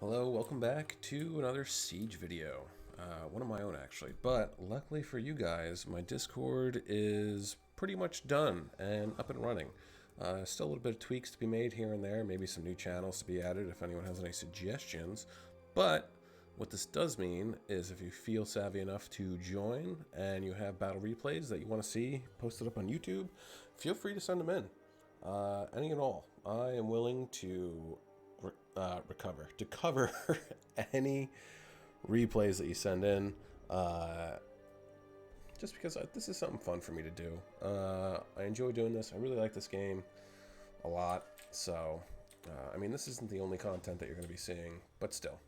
Hello, welcome back to another Siege video. One of my own actually, but luckily for you guys, my Discord is pretty much done and up and running. Still a little bit of tweaks to be made here and there, maybe some new channels to be added if anyone has any suggestions. But what this does mean is if you feel savvy enough to join and you have battle replays that you want to see posted up on YouTube, feel free to send them in. Any and all. I am willing to cover any replays that you send in, just because this is something fun for me to do. I enjoy doing this. I really like this game a lot. So, I mean, this isn't the only content that you're going to be seeing, but still.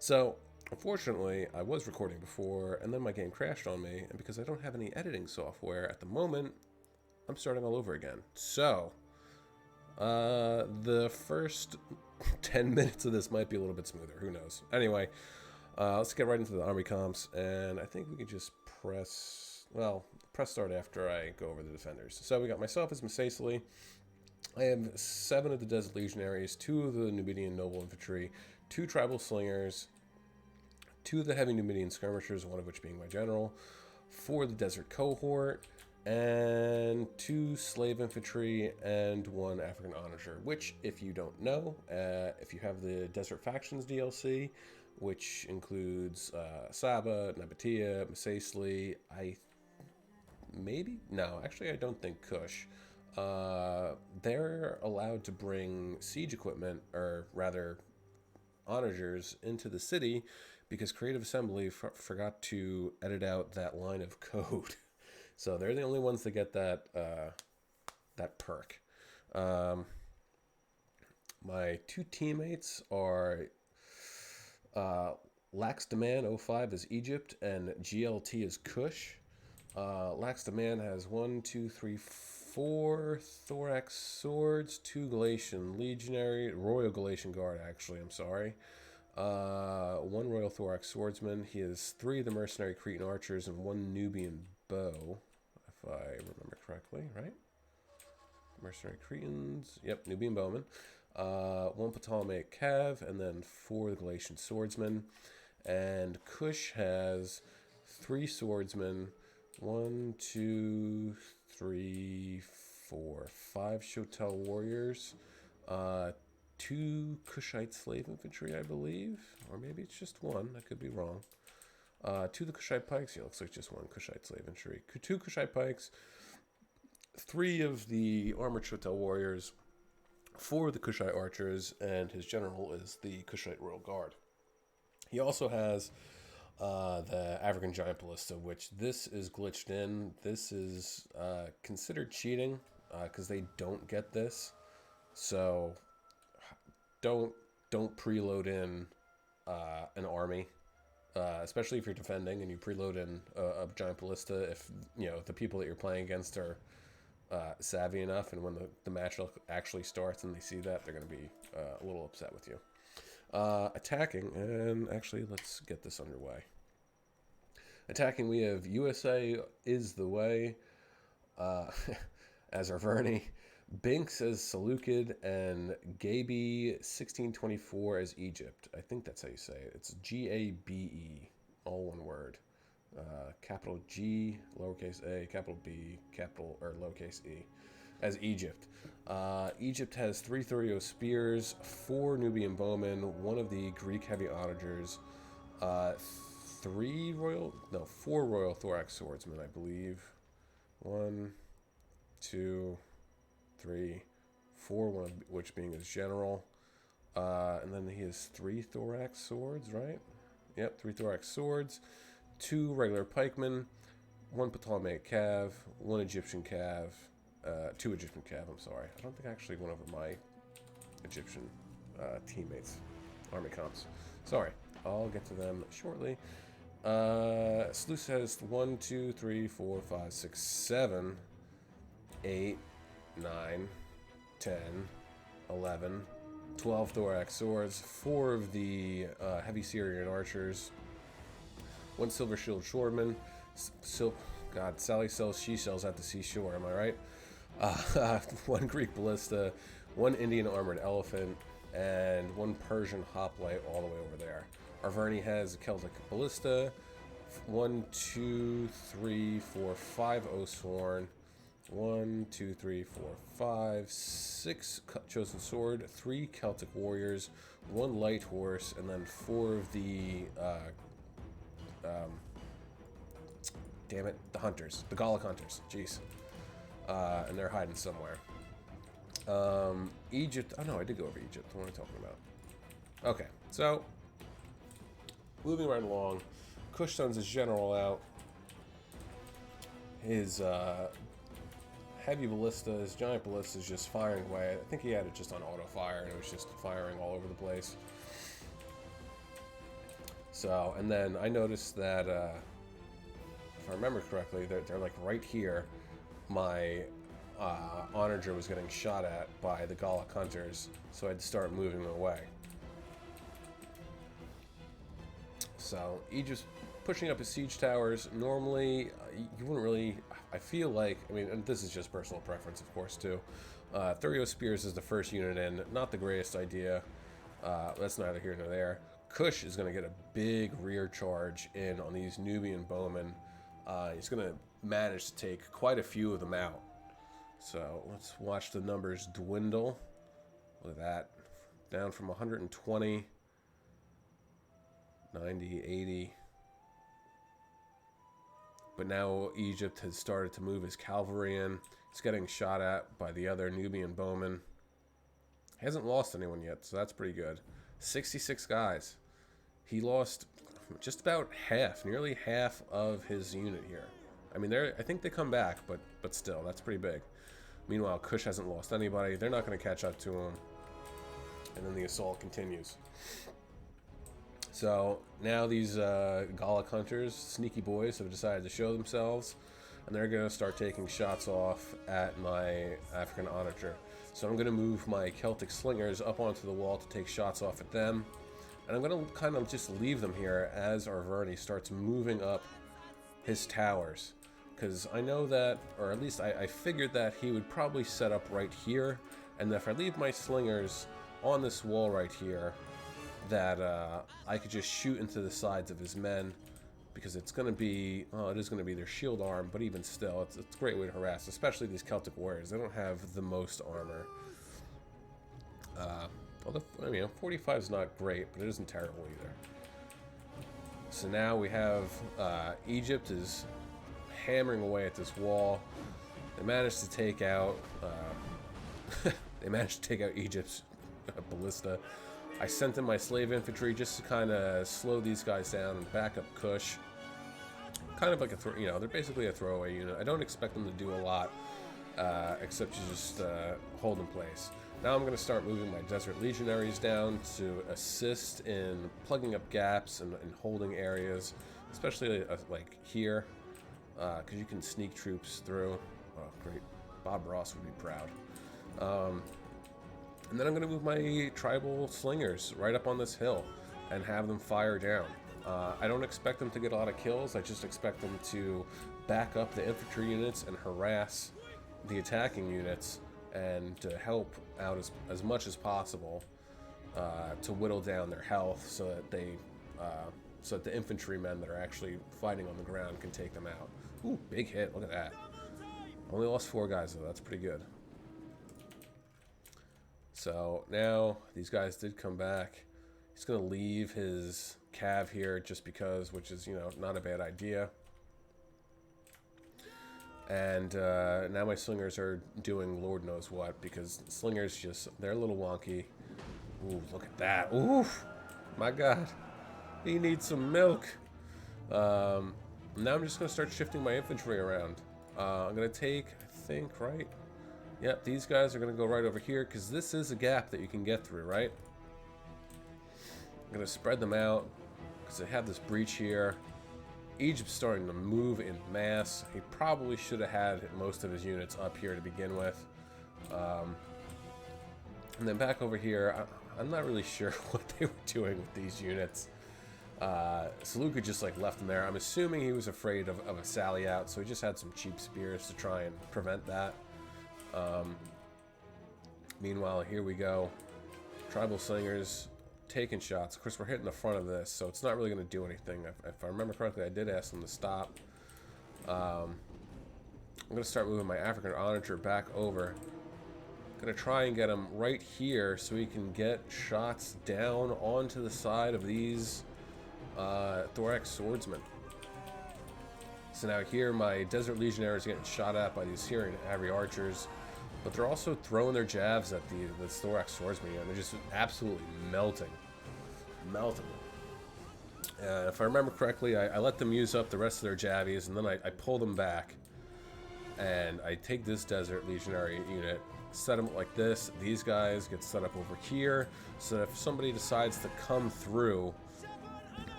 So, unfortunately, I was recording before, and then my game crashed on me, and because I don't have any editing software at the moment, I'm starting all over again. So, the first 10 minutes of this might be a little bit smoother. Who knows? Anyway, let's get right into the army comps, and I think we could just press start after I go over the defenders. So we got myself as Masacely. I have 7 of the Desert Legionaries, 2 of the Numidian Noble Infantry, 2 Tribal Slingers, 2 of the Heavy Numidian Skirmishers, one of which being my general, 4 of the Desert Cohort, and 2 slave infantry and 1 African onager, which, if you don't know, if you have the Desert Factions DLC, which includes Saba, Nabatea, Masacely, I don't think Kush. They're allowed to bring siege equipment, or rather onagers, into the city because Creative Assembly forgot to edit out that line of code. So they're the only ones that get that that perk. My 2 teammates are Lax Demand 05 is Egypt and GLT is Kush. Lax Demand has 4 Thorax Swords, 2 Galatian Legionary, Royal Galatian Guard actually, I'm sorry. 1 Royal Thorax Swordsman. He has 3 of the Mercenary Cretan Archers and 1 Nubian Bow, if I remember correctly, right? Mercenary Cretans, yep, Nubian Bowman. 1 Ptolemaic Cav, and then 4 of the Galatian Swordsmen. And Kush has 3 Swordsmen, 1, 2, 3, 4, 5 Shotel Warriors, 2 Kushite Slave Infantry, I believe, or maybe it's just 1, I could be wrong. 2 of the Kushite Pikes, yeah, looks like just 1 Kushite Slave Infantry, 2 Kushite Pikes, 3 of the Armored Shotel Warriors, 4 of the Kushite Archers, and his general is the Kushite Royal Guard. He also has the African Giant Ballista, which this is glitched in. This is considered cheating because they don't get this. So don't preload in an army, especially if you're defending and you preload in a Giant Ballista. If you know the people that you're playing against are savvy enough, and when the match actually starts and they see that, they're going to be a little upset with you. Attacking, and actually let's get this underway. Attacking, we have USA is the way as Arverni, Binks as Seleucid, and Gabe 1624 as Egypt. I think that's how you say it. It's Gabe, all one word. Capital G, lowercase a, capital B, capital or lowercase e, as Egypt. Egypt has 3 Thurio spears, 4 Nubian bowmen, 1 of the Greek heavy onagers, 4 Royal Thorax swordsmen, I believe. 1, 2, 3, 4, one of which being his general. And then he has 3 Thorax swords, right? Yep, 3 Thorax swords, 2 regular pikemen, 1 Ptolemaic Cav, 1 Egyptian Cav, 2 Egyptian Cav, I'm sorry. I don't think I actually went over my Egyptian teammates, army comps. Sorry, I'll get to them shortly. Sluice has 1, 2, 3, 4, 5, 6, 7, 8, 9, 10, 11, 12 Thorax swords, 4 of the heavy Syrian archers, 1 silver shield shoreman. God, Sally sells she sells at the seashore, am I right? 1 Greek ballista, 1 Indian armored elephant, and one Persian hoplite all the way over there. Arverni has a Celtic ballista, 1, 2, 3, 4, 5 Oathsworn, 1, 2, 3, 4, 5, 6 Chosen Sword, 3 Celtic Warriors, 1 Light Horse, and then 4 of the, damn it, the Hunters, the Gallic Hunters, jeez. And they're hiding somewhere. Egypt, oh no, I did go over Egypt, what am I talking about? Okay, so, moving right along, Kush sends his general out. His, heavy ballista, his giant ballista is just firing away. I think he had it just on auto fire, and it was just firing all over the place. So, and then I noticed that, if I remember correctly, they're like right here. My onager was getting shot at by the Gallic Hunters, so I had to start moving away. So, Egypt's pushing up his siege towers. Normally, you wouldn't really... I feel like... I mean, and this is just personal preference, of course, too. Thurio Spears is the first unit in. Not the greatest idea. That's neither here nor there. Kush is going to get a big rear charge in on these Nubian bowmen. He's going to manage to take quite a few of them out. So, let's watch the numbers dwindle. Look at that. Down from 120... 90, 80. But now Egypt has started to move his cavalry in. He's getting shot at by the other Nubian bowman. He hasn't lost anyone yet, so that's pretty good. 66 guys. He lost just about half, nearly half of his unit here. I mean, I think they come back, but still, that's pretty big. Meanwhile, Kush hasn't lost anybody. They're not going to catch up to him. And then the assault continues. So now these Gallic Hunters, sneaky boys, have decided to show themselves, and they're going to start taking shots off at my African onager. So I'm going to move my Celtic Slingers up onto the wall to take shots off at them, and I'm going to kind of just leave them here as Arverni starts moving up his towers, because I know that, or at least I figured that he would probably set up right here, and if I leave my Slingers on this wall right here, that I could just shoot into the sides of his men, because it's going to be, it is going to be their shield arm, but even still, it's a great way to harass, especially these Celtic warriors. They don't have the most armor. Although, I mean, 45 is not great, but it isn't terrible either. So now we have Egypt is hammering away at this wall. They managed to take out Egypt's ballista. I sent in my slave infantry just to kind of slow these guys down and back up Kush. Kind of like they're basically a throwaway unit. I don't expect them to do a lot, except to just hold in place. Now I'm going to start moving my Desert Legionaries down to assist in plugging up gaps and holding areas, especially like here, because you can sneak troops through. Oh, great. Bob Ross would be proud. And then I'm going to move my tribal slingers right up on this hill and have them fire down. I don't expect them to get a lot of kills. I just expect them to back up the infantry units and harass the attacking units, and to help out as much as possible to whittle down their health, so that the infantrymen that are actually fighting on the ground can take them out. Ooh, big hit! Look at that. Only lost 4 guys though. That's pretty good. So now these guys did come back. He's going to leave his cav here just because, which is, not a bad idea. And now my slingers are doing Lord knows what, because slingers they're a little wonky. Ooh, look at that. Ooh, my God. He needs some milk. Now I'm just going to start shifting my infantry around. I'm going to take, I think, right? Yep, these guys are going to go right over here, because this is a gap that you can get through, right? I'm going to spread them out, because they have this breach here. Egypt's starting to move in mass. He probably should have had most of his units up here to begin with. And then back over here, I'm not really sure what they were doing with these units. Seleucus just left them there. I'm assuming he was afraid of a sally out, so he just had some cheap spears to try and prevent that. Meanwhile, here we go. Tribal Slingers taking shots. Of course, we're hitting the front of this, so it's not really going to do anything. If I remember correctly, I did ask them to stop. I'm going to start moving my African Onager back over. Going to try and get him right here so we can get shots down onto the side of these Thorax Swordsmen. So now here my Desert Legionnaires are getting shot at by these Syrian Abbey Archers, but they're also throwing their jabs at the Thorax Swordsmen, and they're just absolutely melting. If I remember correctly, I let them use up the rest of their jabbies, and then I pull them back, and I take this Desert Legionary unit, set them up like this. These guys get set up over here, so that if somebody decides to come through,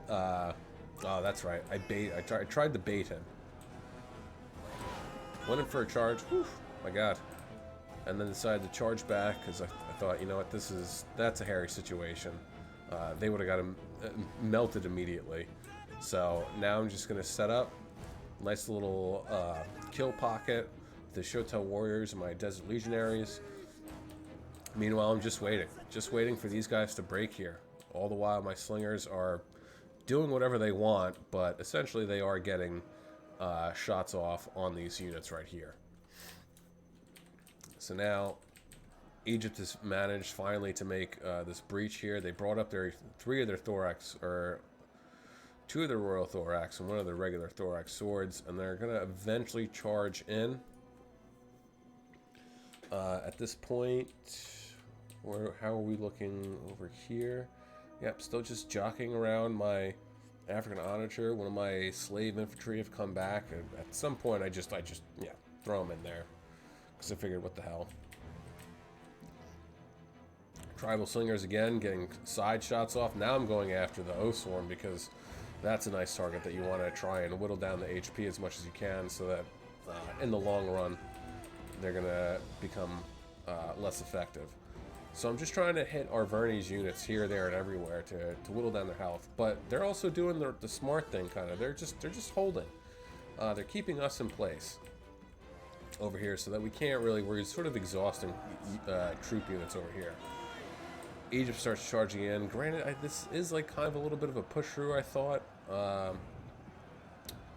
oh, that's right, I tried to bait him. Went in for a charge, whew, my god. And then decided to charge back, because I thought, you know what, that's a hairy situation. They would have got him melted immediately. So now I'm just going to set up nice little kill pocket, the Shotel Warriors and my Desert Legionaries. Meanwhile, I'm just waiting for these guys to break here. All the while, my Slingers are doing whatever they want, but essentially they are getting shots off on these units right here. So now Egypt has managed finally to make this breach here. They brought up three of their Thorax, or two of their Royal Thorax and one of their regular Thorax swords, and they're going to eventually charge in. At this point, how are we looking over here? Yep, still just jockeying around my African Onager. One of my slave infantry have come back, and at some point I just yeah, throw them in there, because I figured, what the hell. Tribal Slingers again getting side shots off. Now I'm going after the Oathsworn, because that's a nice target that you want to try and whittle down the HP as much as you can, so that in the long run they're going to become less effective. So I'm just trying to hit Arverni's units here, there, and everywhere to whittle down their health. But they're also doing the smart thing, kind of. They're just holding. They're keeping us in place over here, so that we're sort of exhausting troop units over here. Egypt starts charging in. Granted, this is like kind of a little bit of a push through, I thought.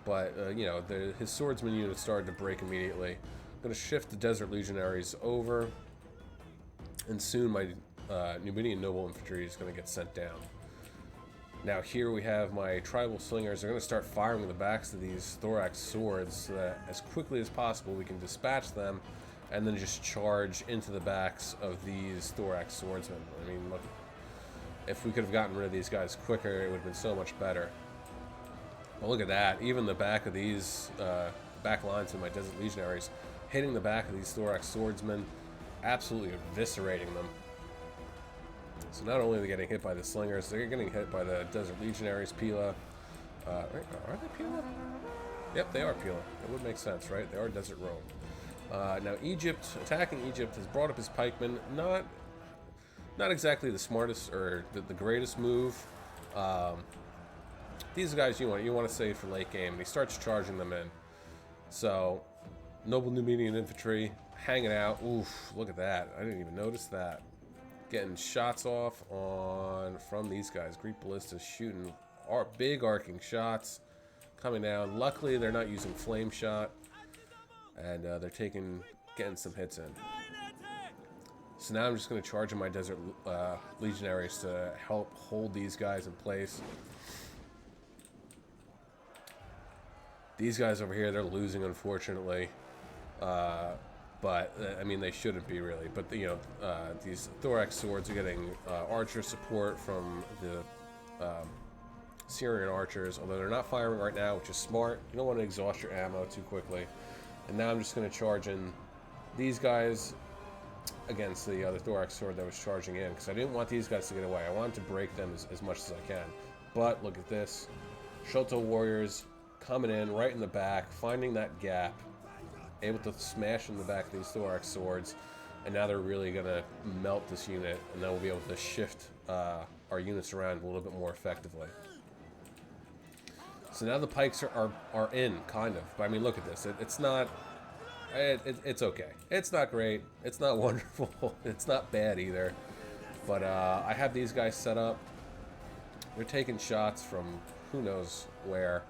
But you know, his swordsman unit started to break immediately. I'm going to shift the Desert Legionaries over, and soon my Numidian Noble Infantry is going to get sent down. Now here we have my Tribal Slingers. They're going to start firing the backs of these Thorax swords, so that as quickly as possible we can dispatch them, and then just charge into the backs of these Thorax swordsmen. I mean, look, if we could have gotten rid of these guys quicker, it would have been so much better. Well, look at that. Even the back of these back lines of my Desert Legionaries, hitting the back of these Thorax swordsmen, absolutely eviscerating them. So not only are they getting hit by the Slingers, they're getting hit by the Desert Legionaries, Pila. Are they Pila? Yep, they are Pila. It would make sense, right? They are Desert Rome. Now attacking Egypt has brought up his pikemen. Not exactly the smartest or the greatest move. These guys you want to save for late game, and he starts charging them in. So Noble Numidian Infantry hanging out. Oof, look at that. I didn't even notice that. Getting shots off from these guys. Greek Ballistas shooting big arcing shots coming down. Luckily they're not using flame shot, and they're getting some hits in. So now I'm just going to charge in my Desert Legionaries to help hold these guys in place. These guys over here, they're losing, unfortunately. But, I mean, they shouldn't be, really. But, you know, these Thorax swords are getting archer support from the Syrian archers, although they're not firing right now, which is smart. You don't want to exhaust your ammo too quickly. And now I'm just going to charge in these guys against the other Thorax sword that was charging in, because I didn't want these guys to get away. I wanted to break them as much as I can. But look at this. Shoto Warriors coming in right in the back, finding that gap, able to smash in the back of these Thorax swords, and now they're really going to melt this unit, and then we'll be able to shift our units around a little bit more effectively. So now the pikes are in, kind of. But I mean, look at this. It's not... It's okay. It's not great. It's not wonderful. It's not bad either. But I have these guys set up. They're taking shots from who knows where.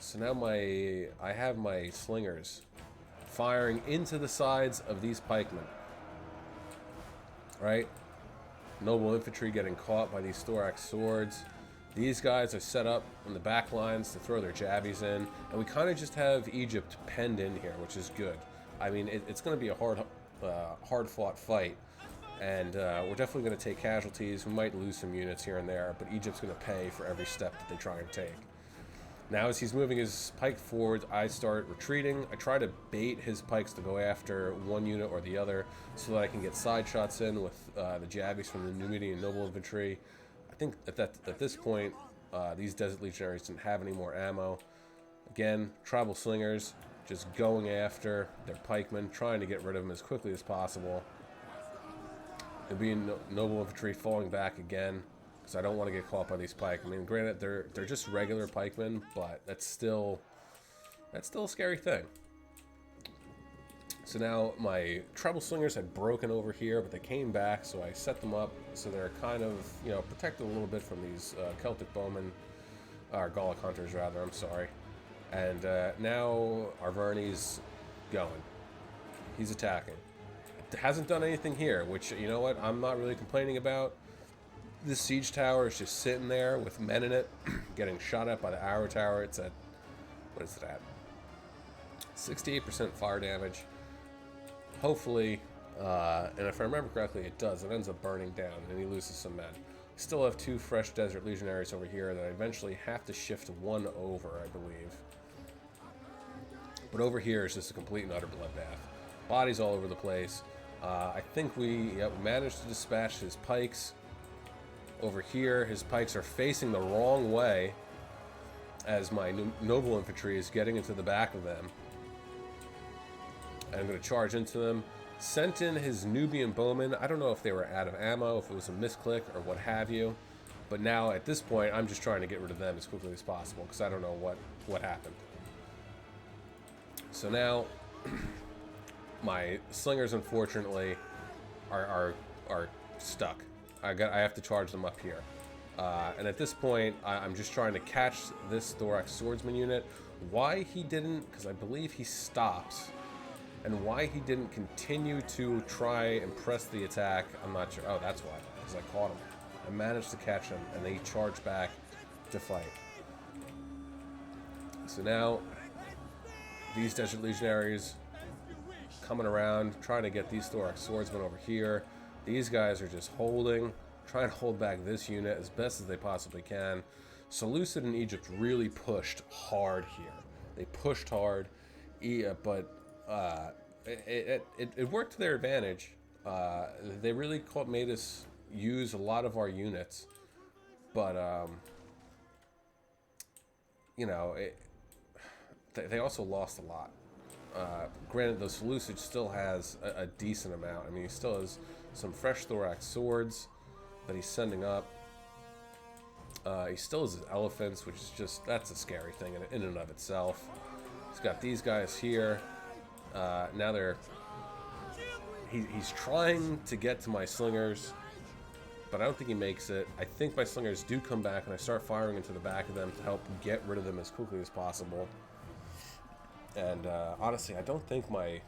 So now I have my slingers firing into the sides of these pikemen. Right? Noble infantry getting caught by these thorax swords. These guys are set up in the back lines to throw their jabbies in. And we kind of just have Egypt penned in here, which is good. I mean, it's going to be a hard-fought fight. And we're definitely going to take casualties. We might lose some units here and there, but Egypt's going to pay for every step that they try and take. Now, as he's moving his pike forward, I start retreating. I try to bait his pikes to go after one unit or the other so that I can get side shots in with the jabbies from the Numidian noble infantry. I think at this point, these Desert Legionaries didn't have any more ammo. Again, tribal slingers just going after their pikemen, trying to get rid of them as quickly as possible. And being noble infantry falling back again, because I don't want to get caught by these pike. I mean, granted, they're just regular pikemen, but that's still a scary thing. So now my tribal slingers had broken over here, but they came back, so I set them up so they're kind of, you know, protected a little bit from these Celtic bowmen, or Gallic hunters rather. I'm sorry. And now Arverni's going. He's attacking. Hasn't done anything here, which, you know what, I'm not really complaining about. This siege tower is just sitting there with men in it, getting shot at by the arrow tower. It's at, what is it at? 68% fire damage. Hopefully, and if I remember correctly, it does. It ends up burning down, and he loses some men. Still have 2 fresh Desert Legionaries over here that I eventually have to shift one over, I believe. But over here is just a complete and utter bloodbath. Bodies all over the place. I think we managed to dispatch his pikes. Over here, his pikes are facing the wrong way as my noble infantry is getting into the back of them. And I'm going to charge into them. Sent in his Nubian bowmen. I don't know if they were out of ammo, if it was a misclick, or what have you. But now, at this point, I'm just trying to get rid of them as quickly as possible, because I don't know what happened. So now, my slingers, unfortunately, are stuck. I have to charge them up here. And at this point, I'm just trying to catch this thorax swordsman unit. Why he didn't, because I believe he stops, and why he didn't continue to try and press the attack, I'm not sure. Oh, that's why, because I caught him. I managed to catch him, and they charged back to fight. So now, these Desert Legionaries coming around, trying to get these thorax swordsmen over here. These guys are just trying to hold back this unit as best as they possibly can. Seleucid and Egypt really pushed hard here. They pushed hard, but it worked to their advantage. They really made us use a lot of our units, but you know, they also lost a lot. Granted, the Seleucid still has a decent amount. I mean, he still has some fresh thorax swords that he's sending up. He still has his elephants, which is just, that's a scary thing in and of itself. He's got these guys here. Now he's trying to get to my slingers, but I don't think he makes it. I think my slingers do come back, and I start firing into the back of them to help get rid of them as quickly as possible. And honestly, I don't think my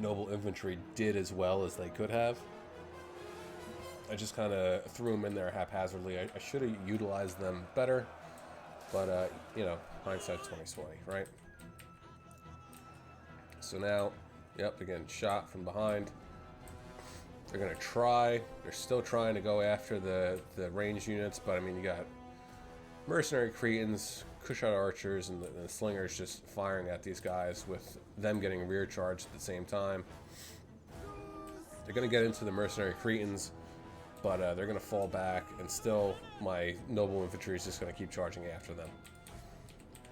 noble infantry did as well as they could have. I just kind of threw them in there haphazardly. I should have utilized them better, but you know, hindsight's 20/20, right? So now, yep, they're getting shot from behind. They're gonna try. They're still trying to go after the ranged units, but I mean, you got mercenary Cretans, Kushite archers, and the slingers just firing at these guys, with them getting rear charged at the same time. They're gonna get into the mercenary Cretans, but they're going to fall back, and still my noble infantry is just going to keep charging after them.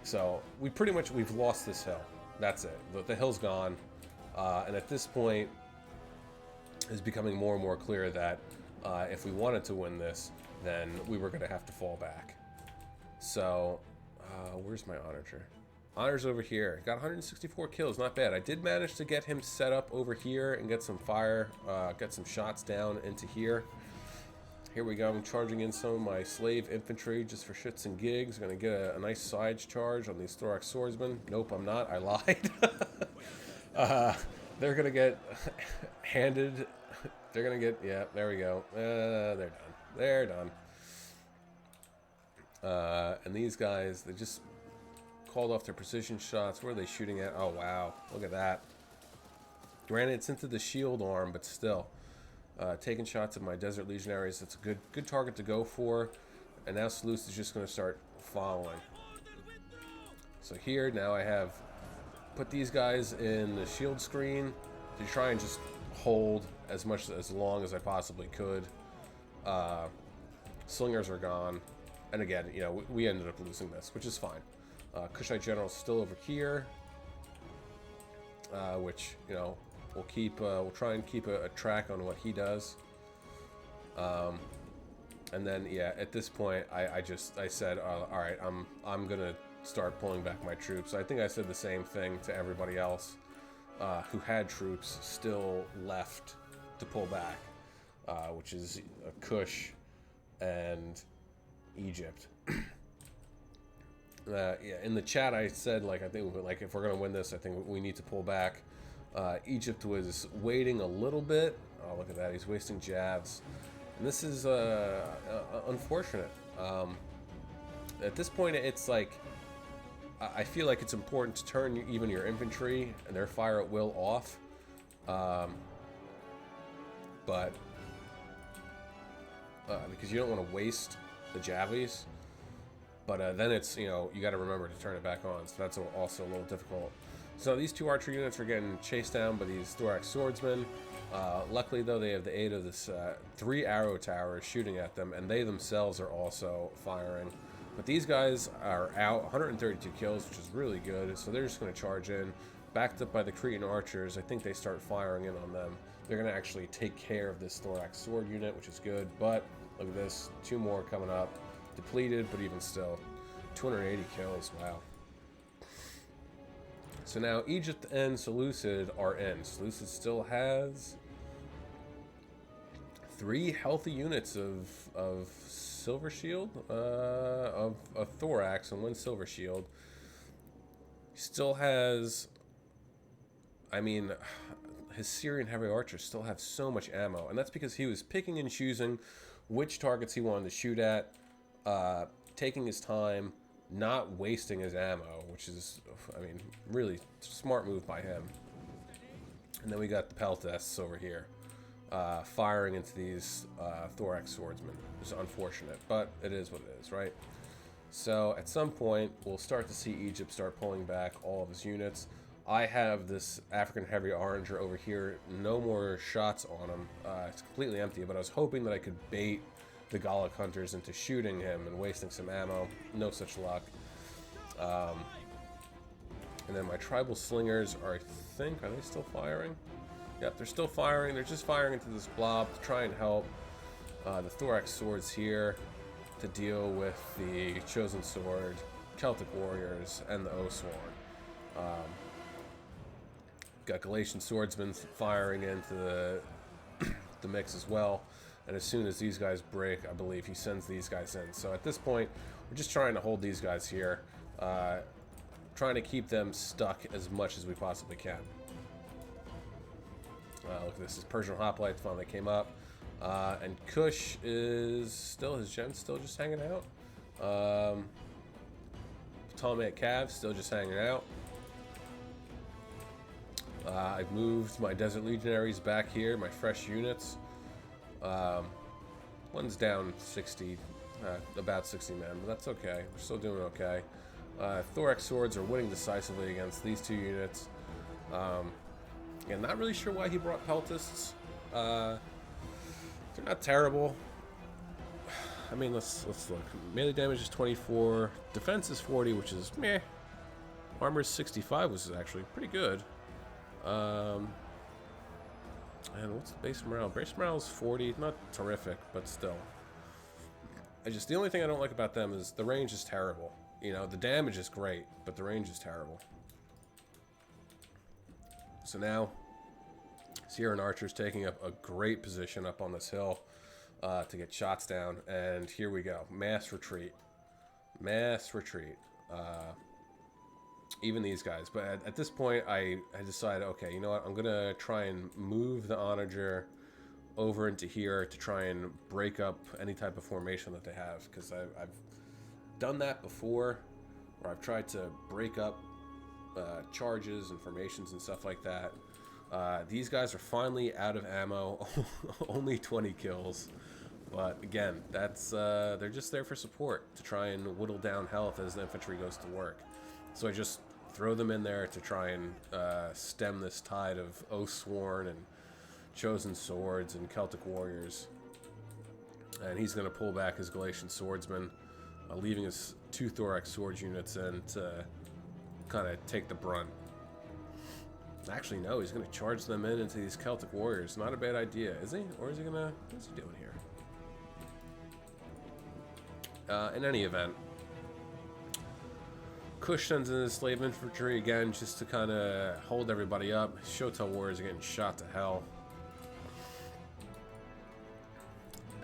So we've lost this hill. That's it. The hill's gone, and at this point, it's becoming more and more clear that if we wanted to win this, then we were going to have to fall back. So, where's my onager? Honors over here. Got 164 kills, not bad. I did manage to get him set up over here and get some fire, get some shots down into here. Here we go. I'm charging in some of my slave infantry just for shits and gigs. Gonna get a nice side charge on these Thorax swordsmen. Nope, I'm not. I lied. They're gonna get handed. They're gonna get. Yeah, there we go. They're done. They're done. And these guys, they just called off their precision shots. Where are they shooting at? Oh wow, look at that. Granted, it's into the shield arm, but still. Taking shots at my Desert Legionaries. It's a good target to go for. And now Seleucus is just going to start following. So here, now I have put these guys in the shield screen to try and just hold as long as I possibly could. Slingers are gone. And again, you know, we ended up losing this, which is fine. Kushite General's still over here. Which, you know, we'll try and keep a track on what he does. And then, yeah, at this point, I said, all right, I'm gonna start pulling back my troops. I think I said the same thing to everybody else who had troops still left to pull back, which is Kush and Egypt. Yeah, in the chat I said, like, I think, like, if we're gonna win this, I think we need to pull back. Egypt was waiting a little bit. Oh, look at that. He's wasting jabs. And this is unfortunate. At this point, it's like, I feel like it's important to turn even your infantry and their fire at will off. But because you don't want to waste the javelins. But then it's, you know, you got to remember to turn it back on. So that's also a little difficult. So these two archer units are getting chased down by these Thorax swordsmen. Luckily, though, they have the aid of this 3 arrow towers shooting at them, and they themselves are also firing. But these guys are out, 132 kills, which is really good. So they're just going to charge in. Backed up by the Cretan archers, I think they start firing in on them. They're going to actually take care of this Thorax sword unit, which is good. But look at this, 2 more coming up. Depleted, but even still, 280 kills, wow. So now Egypt and Seleucid are in. Seleucid still has 3 healthy units of Silver Shield, of Thorax, and 1 Silver Shield. He still has, I mean, his Syrian heavy archers still have so much ammo, and that's because he was picking and choosing which targets he wanted to shoot at, taking his time, not wasting his ammo, which is, I mean, really smart move by him. And then we got the Peltasts over here, firing into these Thorax swordsmen. It's unfortunate, but it is what it is, right? So at some point, we'll start to see Egypt start pulling back all of his units. I have this African heavy archer over here, no more shots on him. It's completely empty, but I was hoping that I could bait the Gallic hunters into shooting him and wasting some ammo. No such luck. And then my tribal slingers are, I think, are they still firing? Yep, they're still firing. They're just firing into this blob to try and help the Thorax swords here to deal with the Chosen Sword, Celtic warriors, and the Oathsworn. Got Galatian swordsmen firing into the mix as well. And as soon as these guys break, I believe he sends these guys in. So at this point, we're just trying to hold these guys here. Trying to keep them stuck as much as we possibly can. Look at this. His Persian hoplites finally came up. And Kush is still, his gen's still just hanging out. Ptolemaic Cav still just hanging out. I've moved my Desert Legionaries back here, my fresh units. One's down 60, about 60 men, but that's okay. We're still doing okay. Thorax swords are winning decisively against these 2 units. Yeah, not really sure why he brought Peltasts. They're not terrible. I mean, let's look. Melee damage is 24, defense is 40, which is meh. Armor is 65, which is actually pretty good. And what's the base morale? Base morale is 40, not terrific, but still. The only thing I don't like about them is the range is terrible. You know, the damage is great, but the range is terrible. So now, Sierran Archer's taking up a great position up on this hill to get shots down. And here we go. Mass retreat. Mass retreat. Even these guys. But at this point, I decided, okay, you know what? I'm going to try and move the Onager over into here to try and break up any type of formation that they have. Because I've done that before, where I've tried to break up charges and formations and stuff like that. These guys are finally out of ammo. Only 20 kills. But again, that's they're just there for support, to try and whittle down health as the infantry goes to work. So I just throw them in there to try and stem this tide of Oathsworn and Chosen Swords and Celtic Warriors. And he's going to pull back his Galatian Swordsman, leaving his 2 Thorax Swords units in to kind of take the brunt. Actually, no, he's going to charge them into these Celtic Warriors. Not a bad idea, is he? Or is he going to... What's he doing here? In any event, Kush sends in his slave infantry again just to kind of hold everybody up. Shotel Warriors are getting shot to hell.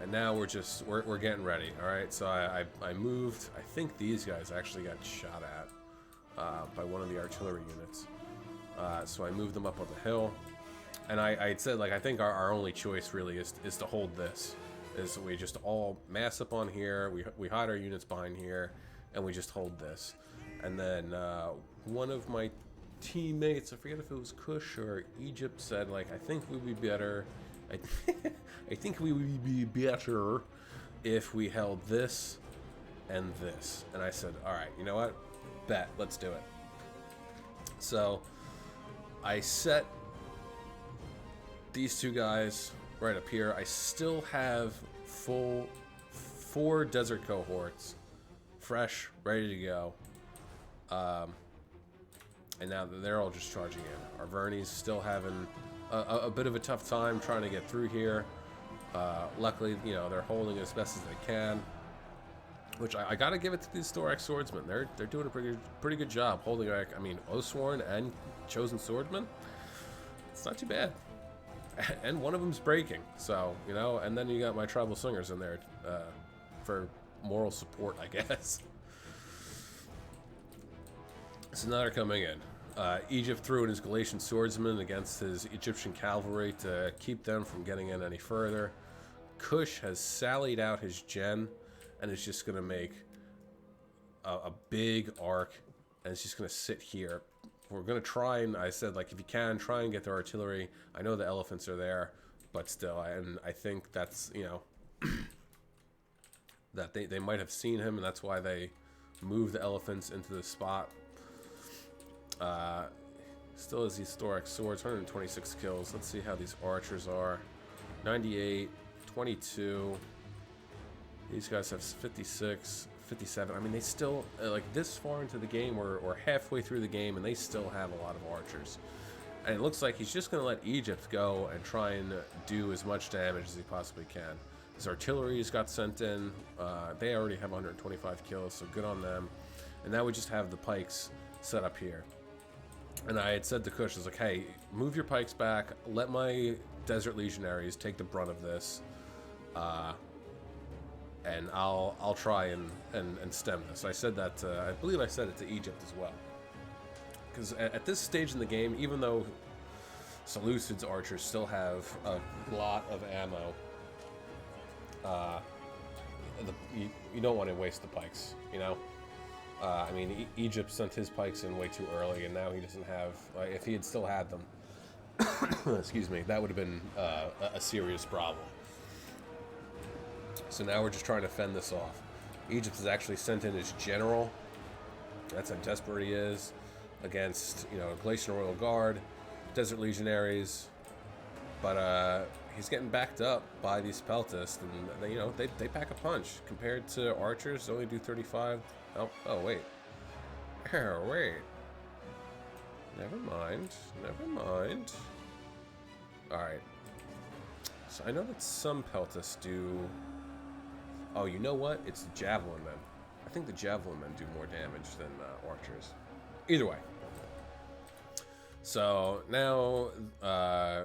And now we're getting ready, alright? So I moved. I think these guys actually got shot at by one of the artillery units. So I moved them up on the hill. And I had said, like, I think our only choice really is to hold this. Is we just all mass up on here, we hide our units behind here, and we just hold this. And then one of my teammates, I forget if it was Kush or Egypt, said, like, I think we'd be better... I think we would be better if we held this and this. And I said, alright, you know what? Bet, let's do it. So, I set these 2 guys right up here. I still have full 4 desert cohorts, fresh, ready to go. And now they're all just charging in. Our Vernies still having a bit of a tough time trying to get through here. Luckily, you know, they're holding as best as they can, which I gotta give it to these Thorax Swordsmen. They're doing a pretty good job holding back. I mean, Oathsworn and Chosen Swordsman, it's not too bad. And one of them's breaking, so, you know, and then you got my tribal slingers in there for moral support, I guess. So now they're coming in. Egypt threw in his Galatian Swordsman against his Egyptian cavalry to keep them from getting in any further. Kush has sallied out his gen and is just going to make a big arc, and it's just going to sit here. We're going to try, and I said, like, if you can, try and get their artillery. I know the elephants are there, but still, and I think that's, you know, that they might have seen him, and that's why they moved the elephants into the spot. Still has these Thorax Swords, 126 kills. Let's see how these archers are. 98, 22. These guys have 56, 57. I mean, they still, like, this far into the game, or halfway through the game, and they still have a lot of archers. And it looks like he's just going to let Egypt go and try and do as much damage as he possibly can. His artillery's got sent in. They already have 125 kills, so good on them. And now we just have the pikes set up here. And I had said to Kush, I was like, hey, move your pikes back, let my Desert Legionaries take the brunt of this, and I'll try and stem this. I said that, I believe I said it to Egypt as well. Because at this stage in the game, even though Seleucid's archers still have a lot of ammo, you don't want to waste the pikes, you know? I mean, Egypt sent his pikes in way too early, and now he doesn't have... if he had still had them, excuse me, that would have been a serious problem. So now we're just trying to fend this off. Egypt has actually sent in his general. That's how desperate he is against, you know, Galatian Royal Guard, Desert Legionaries. But he's getting backed up by these Peltists, and they, you know, they pack a punch compared to archers. They only do 35. Oh wait. Oh wait. Never mind. Never mind. Alright. So I know that some Peltists do... Oh, you know what? It's the Javelin then. I think the javelin men do more damage than archers. Either way. So now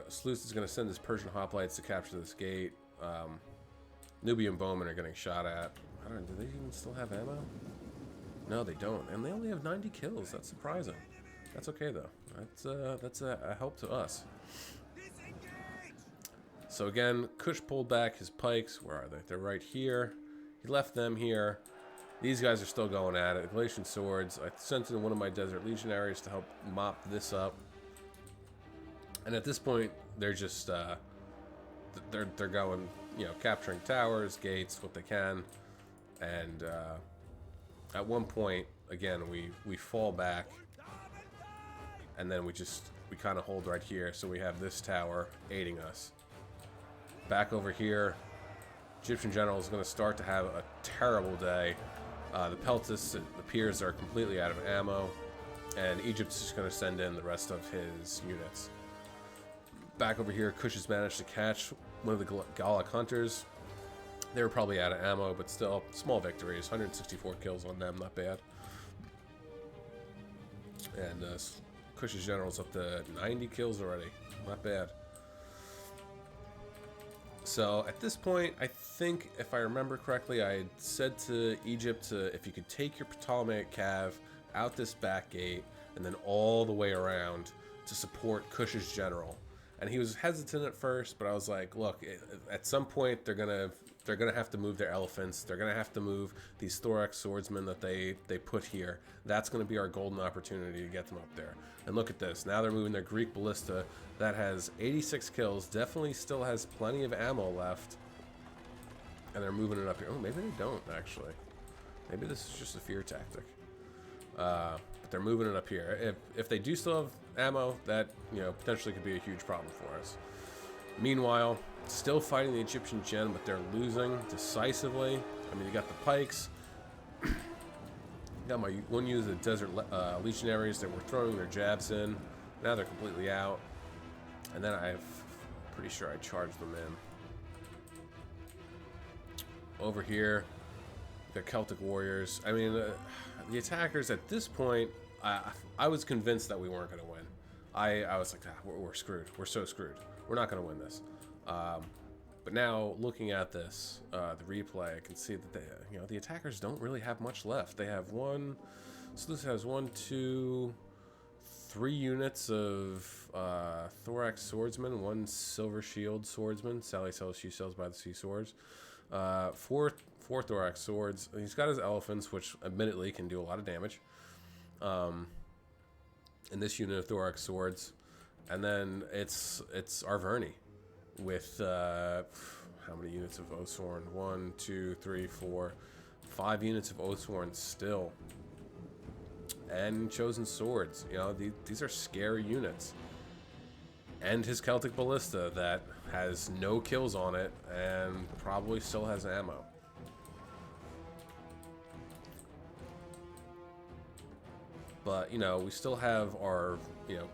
Sleuth is going to send his Persian hoplites to capture this gate. Nubian bowmen are getting shot at. I don't know, do they even still have ammo? No, they don't. And they only have 90 kills. That's surprising. That's okay, though. That's a help to us. So again, Kush pulled back his pikes. Where are they? They're right here. He left them here. These guys are still going at it. Galatian swords. I sent in one of my desert legionaries to help mop this up. And at this point, they're just they're going, you know, capturing towers, gates, what they can. And at one point, again, we fall back, and then we kind of hold right here. So we have this tower aiding us. Back over here, Egyptian general is going to start to have a terrible day. The Peltis, it appears, are completely out of ammo, and Egypt's just going to send in the rest of his units. Back over here, Kush has managed to catch one of the Gallic hunters. They were probably out of ammo, but still, small victories. 164 kills on them, not bad. And Kush's general's up to 90 kills already, not bad. So at this point, I think, if I remember correctly, I had said to Egypt if you could take your Ptolemaic cav out this back gate and then all the way around to support Kush's general. And he was hesitant at first, but I was like, look, at some point they're gonna have to move their elephants. They're gonna have to move these thorax swordsmen that they put here. That's gonna be our golden opportunity to get them up there. And look at this. Now they're moving their Greek ballista that has 86 kills. Definitely still has plenty of ammo left. And they're moving it up here. Oh, maybe they don't actually. Maybe this is just a fear tactic. But they're moving it up here. If they do still have ammo, that, you know, potentially could be a huge problem for us. Meanwhile, still fighting the Egyptian gen, but they're losing decisively. I mean, you got the pikes. Got my one unit of desert legionaries that were throwing their jabs in. Now they're completely out. And then I'm pretty sure I charged them in. Over here, the Celtic warriors. I mean, the attackers at this point, I was convinced that we weren't going to win. I was like, we're screwed. We're so screwed. We're not going to win this. But now, looking at this, the replay, I can see that the attackers don't really have much left. They have so this has 1, 2, 3 units of thorax swordsmen, 1 silver shield swordsman. Sally sells, she sells by the sea swords. 4 thorax swords. He's got his elephants, which admittedly can do a lot of damage. In this unit of thorax swords, and then it's Arverni with how many units of Oathsworn? 1, 2, 3, 4, 5 units of Oathsworn still, and chosen swords. You know, these are scary units. And his Celtic ballista that has no kills on it and probably still has ammo. But, you know, we still have our,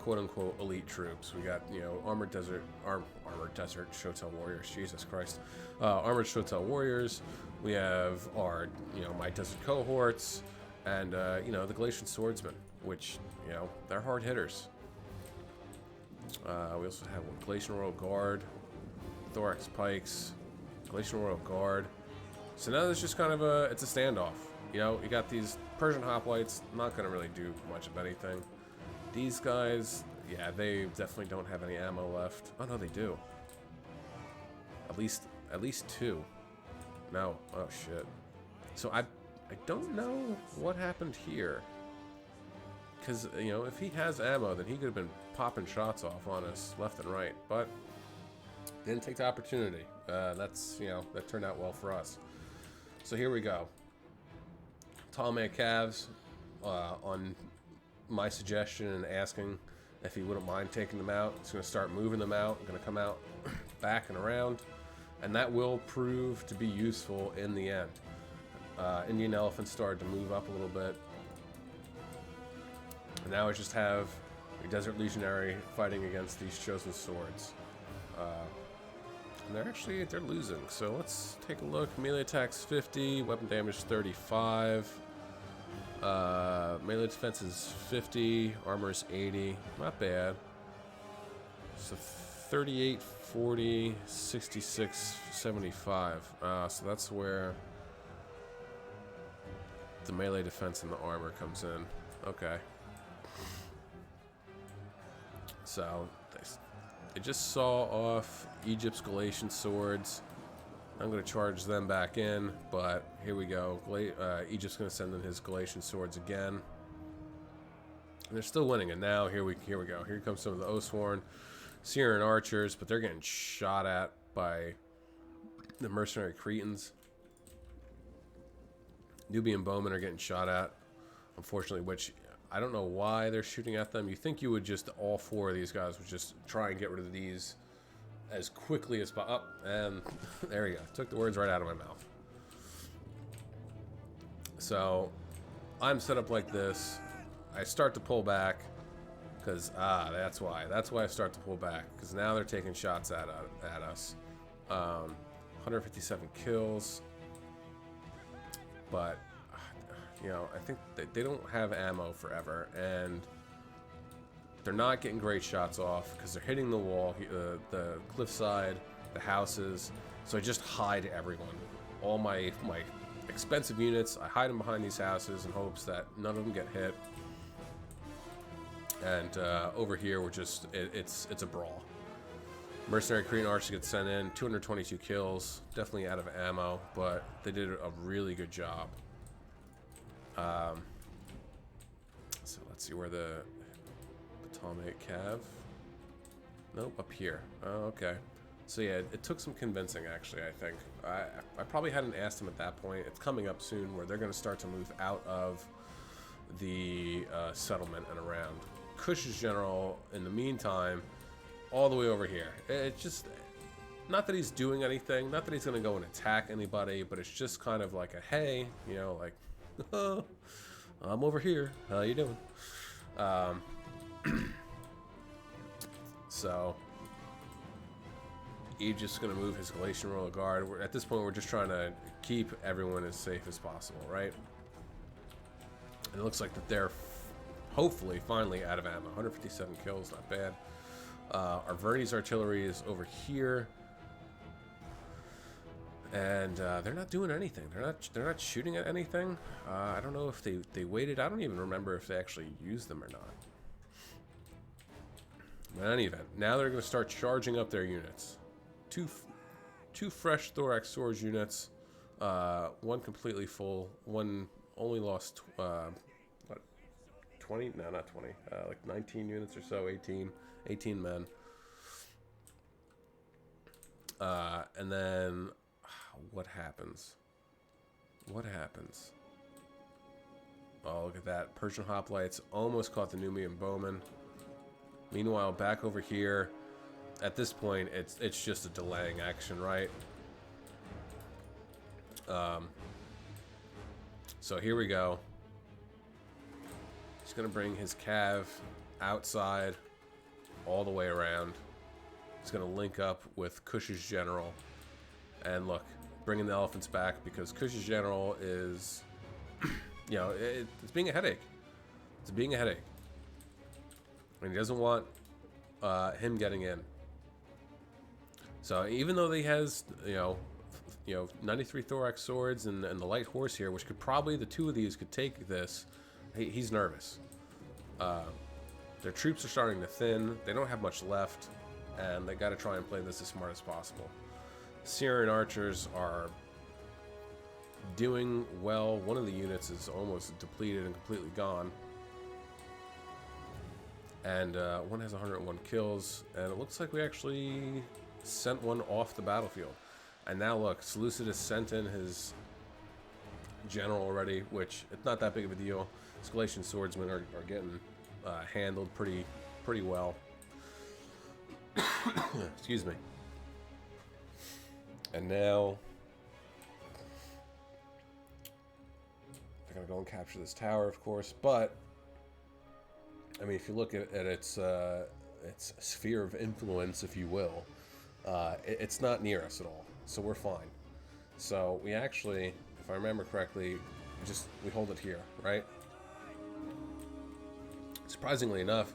quote-unquote elite troops. We got, armored desert Shotel warriors. Jesus Christ. Armored Shotel warriors. We have our, my desert cohorts. And, the Galatian swordsmen, which, they're hard hitters. We also have Galatian Royal Guard, Thorax Pikes, Galatian Royal Guard. So now there's just kind of it's a standoff. You got these Persian hoplites, not going to really do much of anything. These guys, yeah, they definitely don't have any ammo left. Oh, no, they do. At least 2. No. Oh, shit. So I don't know what happened here. Because, if he has ammo, then he could have been popping shots off on us left and right. But didn't take the opportunity. That's, that turned out well for us. So here we go. Ptolemaic calves, on my suggestion and asking if he wouldn't mind taking them out. He's going to start moving them out. Going to come out back and around. And that will prove to be useful in the end. Indian elephants started to move up a little bit. And now I just have a desert legionary fighting against these chosen swords. And they're losing. So let's take a look. Melee attacks 50, weapon damage 35. Melee defense is 50, armor is 80. Not bad. So 38, 40, 66, 75. So that's where the melee defense and the armor comes in. Okay. So they just saw off Egypt's Galatian swords. I'm going to charge them back in, but here we go. Egypt's going to send in his Galatian swords again. And they're still winning, and now here we go. Here comes some of the Oathsworn, Syrian archers, but they're getting shot at by the mercenary Cretans. Nubian bowmen are getting shot at, unfortunately, which I don't know why they're shooting at them. You think you would just, all four of these guys would just try and get rid of these as quickly as possible. And there we go. Took the words right out of my mouth. So I'm set up like this. I start to pull back because, that's why. That's why I start to pull back, because now they're taking shots at us. 157 kills. But, you know, I think they don't have ammo forever, and they're not getting great shots off because they're hitting the wall, the cliffside, the houses. So I just hide everyone. All my expensive units, I hide them behind these houses in hopes that none of them get hit. And over here, we're just, it's a brawl. Mercenary Cretan archers get sent in, 222 kills, definitely out of ammo, but they did a really good job. So let's see where the Ptolemaic Cav. Nope, up here. Oh, okay. So yeah, it took some convincing, actually, I think. I probably hadn't asked them at that point. It's coming up soon where they're going to start to move out of the settlement and around. Cush's general, in the meantime, all the way over here. It's just, not that he's doing anything, not that he's going to go and attack anybody, but it's just kind of like a, hey, you know, like, oh, I'm over here. How you doing? So, Egypt's going to move his Galatian Royal Guard. At this point, we're just trying to keep everyone as safe as possible, right? And it looks like that they're hopefully finally out of ammo. 157 kills, not bad. Arverni's artillery is over here, and they're not doing anything. They're not shooting at anything. I don't know if they waited. I don't even remember if they actually used them or not. But in any event, now they're going to start charging up their units. Two fresh thorax swords units, one completely full, one only lost what, 20? No, not 20. Like 19 units or so, 18 men. And then what happens? What happens? Oh, look at that. Persian hoplites almost caught the Nubian bowmen. Meanwhile, back over here, at this point, it's just a delaying action, right? So here we go. He's going to bring his cav outside all the way around. He's going to link up with Cush's general. And look, bringing the elephants back because Cush's general is, you know, it's being a headache. It's being a headache. And he doesn't want him getting in. So even though he has, you know, 93 thorax swords and the light horse here, which could probably, the two of these could take this, he's nervous. Their troops are starting to thin. They don't have much left, and they got to try and play this as smart as possible. Syrian archers are doing well. One of the units is almost depleted and completely gone. And one has 101 kills, and it looks like we actually sent one off the battlefield. And now look, Seleucidas sent in his general already, which it's not that big of a deal. His Galatian swordsmen are getting handled pretty well. Excuse me. And now they're gonna go and capture this tower, of course. But I mean, if you look at its sphere of influence, if you will, it's not near us at all. So we're fine. So we actually, if I remember correctly, we hold it here, right? Surprisingly enough,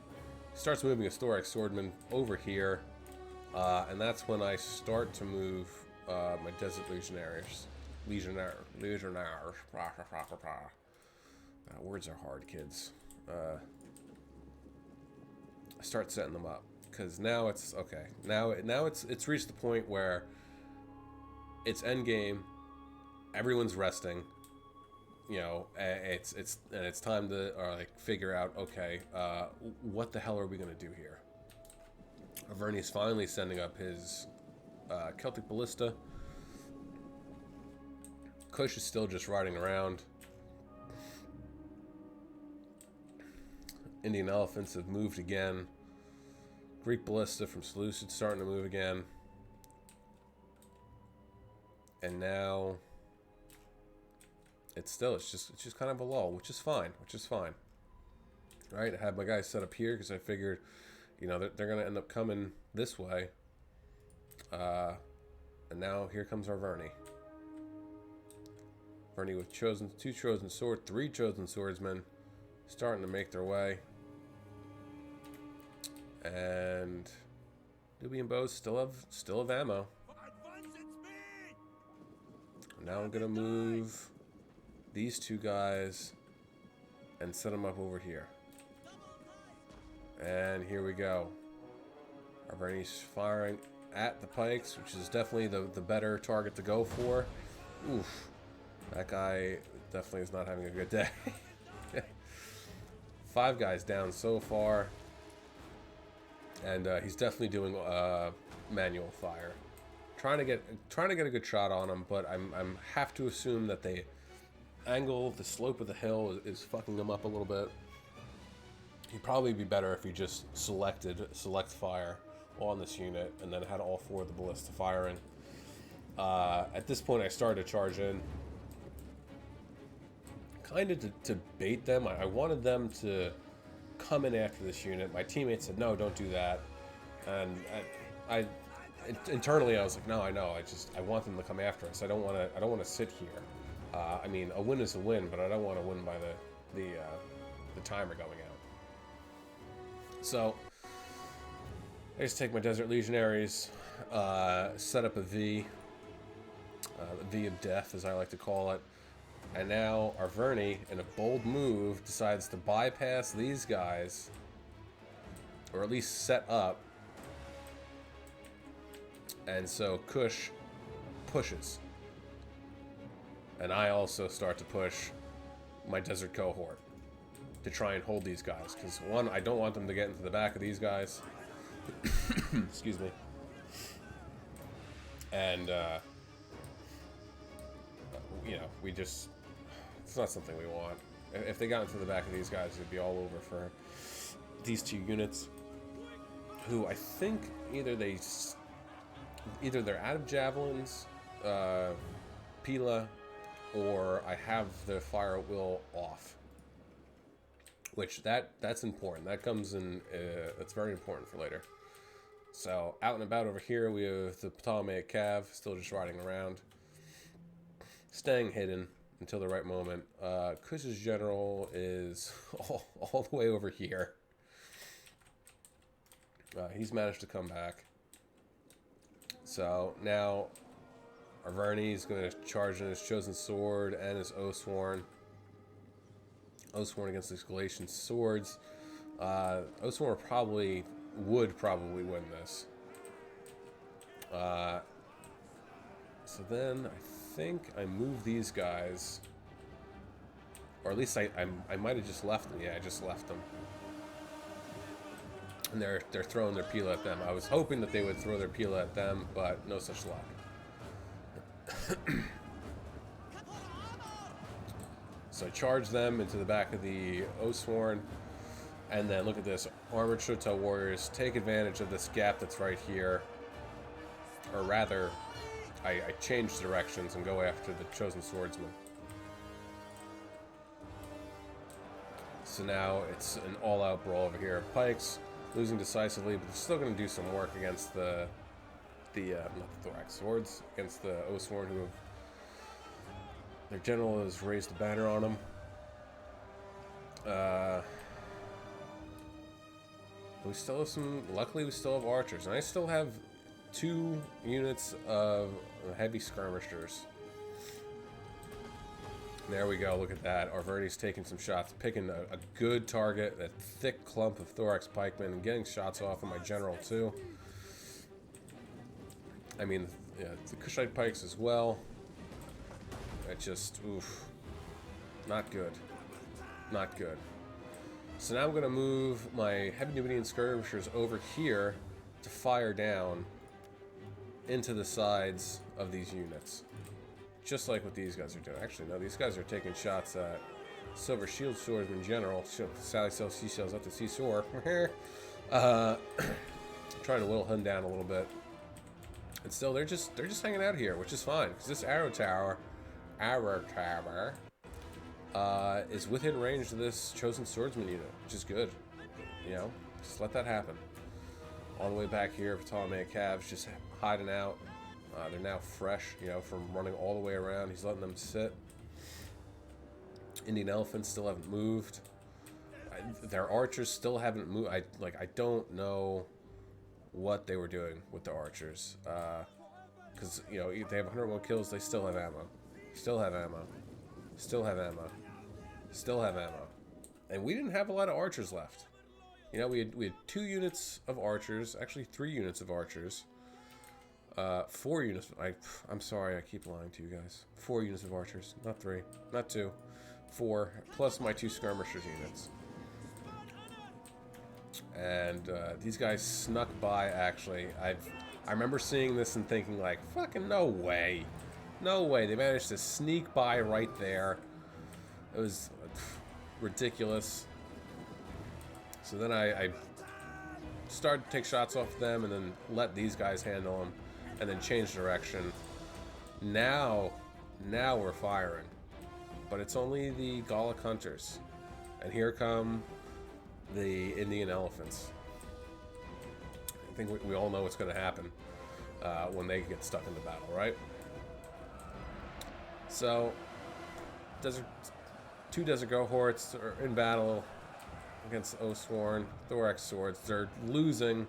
he starts moving his Thorax Swordman over here, and that's when I start to move my Desert Legionnaires. Legionnaires. Words are hard, kids. I start setting them up because now it's okay. Now it's reached the point where it's end game. Everyone's resting. You know, it's time to like figure out, okay, what the hell are we gonna do here? Averni's finally sending up his Celtic Ballista. Kush is still just riding around. Indian Elephants have moved again. Greek Ballista from Seleucid starting to move again. And now it's just kind of a lull, which is fine. All right, I had my guys set up here because I figured, you know, they're going to end up coming this way. And now here comes our Verni. Verni with two chosen sword, 3 chosen swordsmen, starting to make their way. And Nubian bows still have ammo. Now I'm gonna move these 2 guys and set them up over here. And here we go. Arverni's firing at the pikes, which is definitely the better target to go for. Oof. That guy definitely is not having a good day. 5 guys down so far. And he's definitely doing manual fire. Trying to get a good shot on him, but I'm have to assume that the slope of the hill is fucking him up a little bit. He'd probably be better if he just select fire on this unit and then had all 4 of the ballista firing. At this point, I started to charge in, kind of to bait them. I wanted them to come in after this unit. My teammates said, no, don't do that. And internally I was like, no, I know. I want them to come after us. I don't want to sit here. I mean, a win is a win, but I don't want to win by the timer going out. So I just take my Desert Legionaries, set up a V of death, as I like to call it. And now Arverni, in a bold move, decides to bypass these guys, or at least set up. And so Kush pushes. And I also start to push my Desert Cohort to try and hold these guys. Because, one, I don't want them to get into the back of these guys. Excuse me. And, you know, it's not something we want. If they got into the back of these guys, it'd be all over for these 2 units, who I think either they're out of javelins, Pila, or I have the fire at will off. Which that's important. That comes in. That's very important for later. So out and about over here, we have the Ptolemaic Cav still just riding around, staying hidden until the right moment. Kush's general is all the way over here. He's managed to come back. So now Arverni is going to charge in his chosen sword and his Oathsworn. Oathsworn against these Galatian swords. Oathsworn would probably win this. So then I think I move these guys, or at least I might have just left them. Yeah, I just left them, and they're throwing their Pila at them. I was hoping that they would throw their Pila at them, but no such luck. So I charge them into the back of the Oathsworn, and then look at this. Armored Shotel Warriors take advantage of this gap that's right here, or rather, I change directions and go after the Chosen Swordsman. So now it's an all-out brawl over here. Pikes losing decisively, but they're still going to do some work against not the Thorax Swords, against the Oathsworn, who have, their general has raised a banner on them. We still have some, luckily we still have archers. And I still have 2 units of heavy skirmishers. There we go, look at that. Arverni's taking some shots, picking a good target, a thick clump of Thorax pikemen, and getting shots off of my general too. I mean, yeah, the Kushite pikes as well. It just, oof. Not good. Not good. So now I'm going to move my heavy Numidian skirmishers over here to fire down into the sides of these units. Just like what these guys are doing. Actually, no, these guys are taking shots at Silver Shield Swordsman General. Sally sells seashells up to Seesaw. Trying to whittle him down a little bit. And still, they're just hanging out here, which is fine. Because this arrow tower is within range of this Chosen Swordsman unit, which is good. You know, just let that happen. All the way back here, Ptolemaic Cavs just hiding out. They're now fresh, you know, from running all the way around. He's letting them sit. Indian Elephants still haven't moved. Their archers still haven't moved. I don't know what they were doing with the archers. Because, you know, they have 101 kills. They still have ammo. Still have ammo. Still have ammo. Still have ammo. And we didn't have a lot of archers left. You know, we had 2 units of archers. Actually, 3 units of archers. 4 units. I'm sorry, I keep lying to you guys. 4 units of archers, not 3, not 2, 4, plus my 2 skirmishers units. And these guys snuck by. Actually, I remember seeing this and thinking like, fucking no way, no way. They managed to sneak by right there. It was ridiculous. So then I started to take shots off them and then let these guys handle them. And then change direction. Now we're firing. But it's only the Gallic hunters. And here come the Indian elephants. I think we all know what's going to happen when they get stuck in the battle, right? So, 2 Desert Cohorts are in battle against Oathsworn, Thorax Swords. They're losing.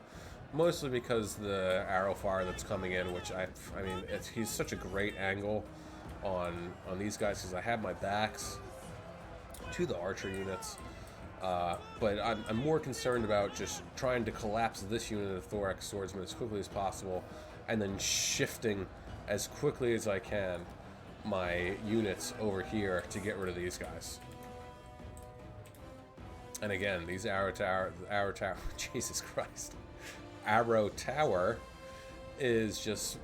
Mostly because the arrow fire that's coming in, which I mean, he's such a great angle on these guys because I have my backs to the archer units. But I'm more concerned about just trying to collapse this unit of Thorax Swordsman as quickly as possible, and then shifting as quickly as I can my units over here to get rid of these guys. And again, these arrow tower, Jesus Christ. Arrow Tower is just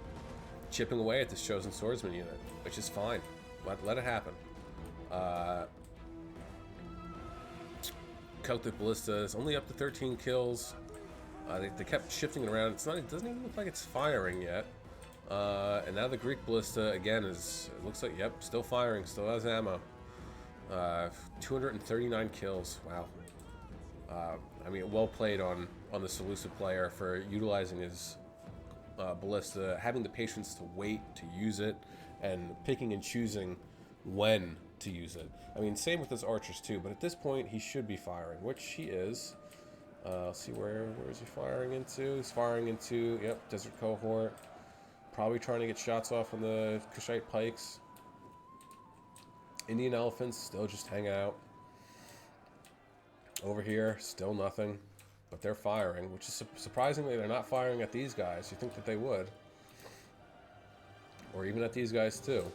chipping away at this Chosen Swordsman unit, which is fine. Let it happen. Celtic Ballista is only up to 13 kills. They kept shifting it around. It doesn't even look like it's firing yet. And now the Greek Ballista again it looks like, yep, still firing, still has ammo. 239 kills. Wow. I mean, well played on the Seleucid player for utilizing his ballista, having the patience to wait to use it, and picking and choosing when to use it. I mean, same with his archers too, but at this point he should be firing, which he is. Let's see, where is he firing into? He's firing into, yep, Desert Cohort. Probably trying to get shots off on the Kushite pikes. Indian elephants still just hanging out. Over here, still nothing, but they're firing, which is surprisingly they're not firing at these guys. You think that they would, or even at these guys too,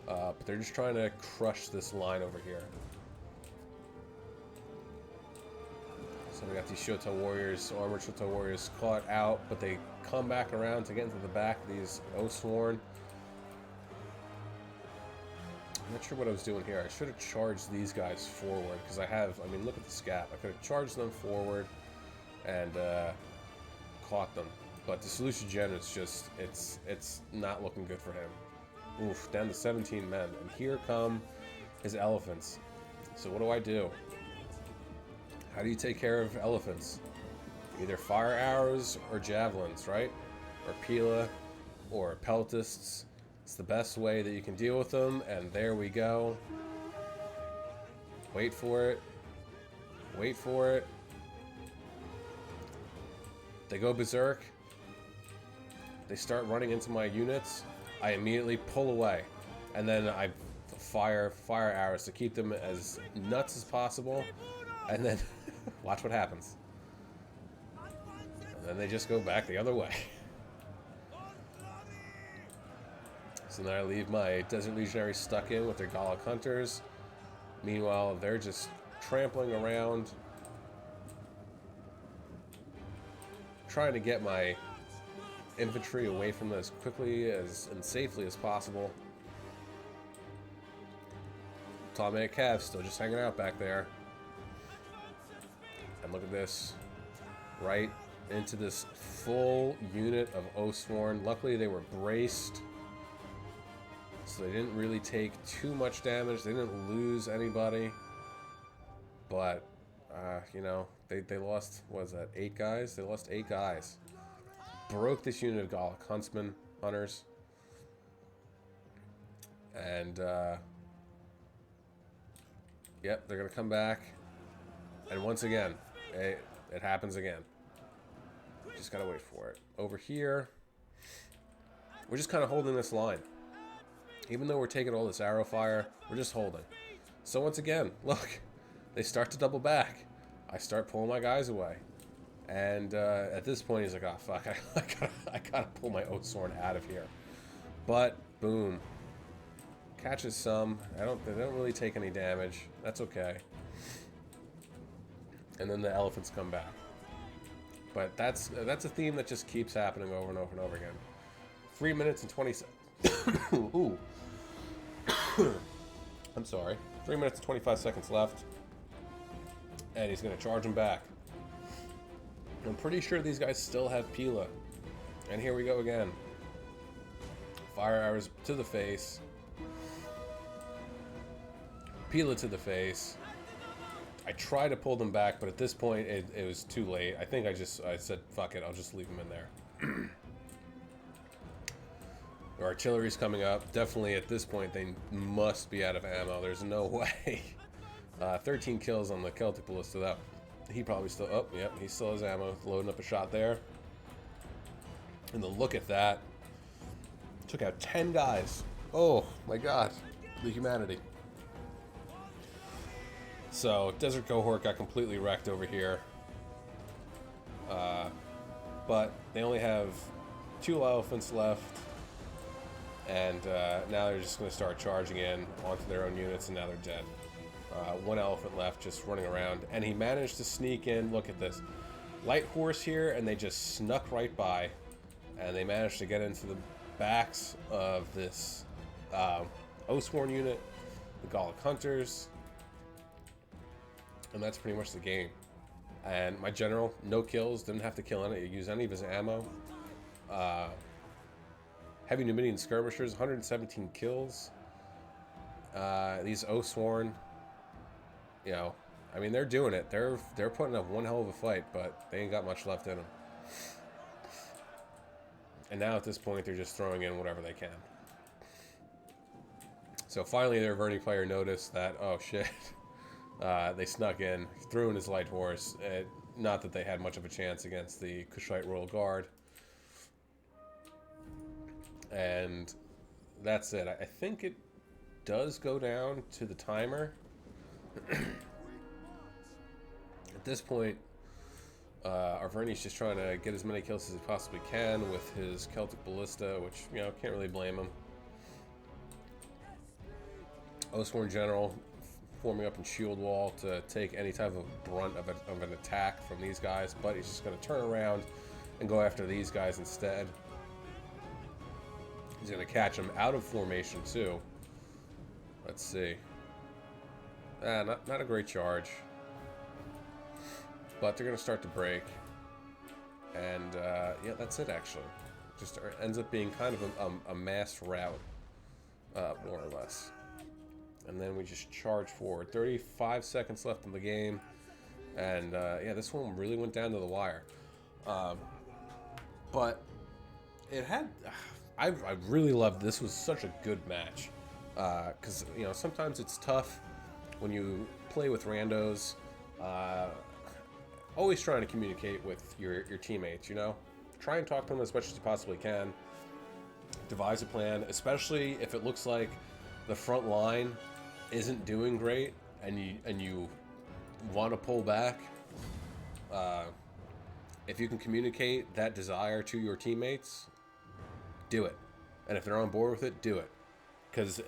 but they're just trying to crush this line over here. So we got these Shoto warriors, armored Shoto warriors, caught out, but they come back around to get into the back of these Oathsworn. I'm not sure what I was doing here. I should have charged these guys forward, because I mean, look at the scat. I could have charged them forward and caught them. But the Seleucid Gen is just, it's not looking good for him. Oof, down to 17 men. And here come his elephants. So what do? How do you take care of elephants? Either fire arrows or javelins, right? Or pila, or peltists. It's the best way that you can deal with them, and there we go. Wait for it. Wait for it. They go berserk. They start running into my units. I immediately pull away. And then I fire arrows to keep them as nuts as possible. And then watch what happens. And then they just go back the other way. So then I leave my Desert Legionaries stuck in with their Gallic Hunters. Meanwhile, they're just trampling around, trying to get my infantry away from them as quickly and safely as possible. Ptolemaic Cav still just hanging out back there. And look at this. Right into this full unit of Oathsworn. Luckily they were braced, so they didn't really take too much damage. They didn't lose anybody. But, you know, they lost, what was that, 8 guys? They lost 8 guys. Broke this unit of Gallic Huntsmen, Hunters. And, yep, they're going to come back. And once again, it happens again. Just got to wait for it. Over here, we're just kind of holding this line. Even though we're taking all this arrow fire, we're just holding. So once again, look, they start to double back. I start pulling my guys away. And at this point, he's like, oh, fuck, I gotta pull my Oathsworn out of here. But, boom. Catches some. They don't really take any damage. That's okay. And then the elephants come back. But that's a theme that just keeps happening over and over and over again. 3 minutes and 20 seconds. Ooh. I'm sorry. 3 minutes and 25 seconds left. And he's going to charge him back. I'm pretty sure these guys still have Pila. And here we go again. Fire arrows to the face. Pila to the face. I try to pull them back, but at this point it was too late. I think I said, fuck it, I'll just leave them in there. Their artillery's coming up. Definitely at this point they must be out of ammo. There's no way. 13 kills on the Celtic Ballista. That he probably still, oh, yep, he still has ammo. Loading up a shot there. And the look at that. Took out 10 guys. Oh my god. The humanity. So, Desert Cohort got completely wrecked over here. But they only have 2 elephants left. And now they're just going to start charging in onto their own units, and now they're dead. 1 elephant left just running around. And he managed to sneak in. Look at this. Light horse here, and they just snuck right by. And they managed to get into the backs of this Oathsworn unit, the Gallic Hunters. And that's pretty much the game. And my general, no kills, didn't have to kill any, use any of his ammo. Heavy Numidian skirmishers, 117 kills. These Oathsworn, you know, I mean, they're doing it. They're putting up one hell of a fight, but they ain't got much left in them. And now at this point, they're just throwing in whatever they can. So finally, their Verni player noticed that, oh shit. They snuck in, threw in his light horse. Not that they had much of a chance against the Kushite Royal Guard. And that's it. I think it does go down to the timer. At this point, Arverni's just trying to get as many kills as he possibly can with his Celtic Ballista, which, you know, can't really blame him. Oathsworn General forming up in shield wall to take any type of brunt of an attack from these guys, but he's just going to turn around and go after these guys instead. He's going to catch them out of formation too. Let's see. Not a great charge, but they're going to start to break, and yeah, that's it actually. Just ends up being kind of a mass rout, more or less. And then we just charge forward. 35 seconds left in the game. And, yeah, this one really went down to the wire. But it had... I really loved this. Was such a good match. Because, you know, sometimes it's tough when you play with randos. always trying to communicate with your teammates. You know, try and talk to them as much as you possibly can. Devise a plan, especially if it looks like the front line isn't doing great, and you want to pull back. Uh, if you can communicate that desire to your teammates, do it. And if they're on board with it, do it. Because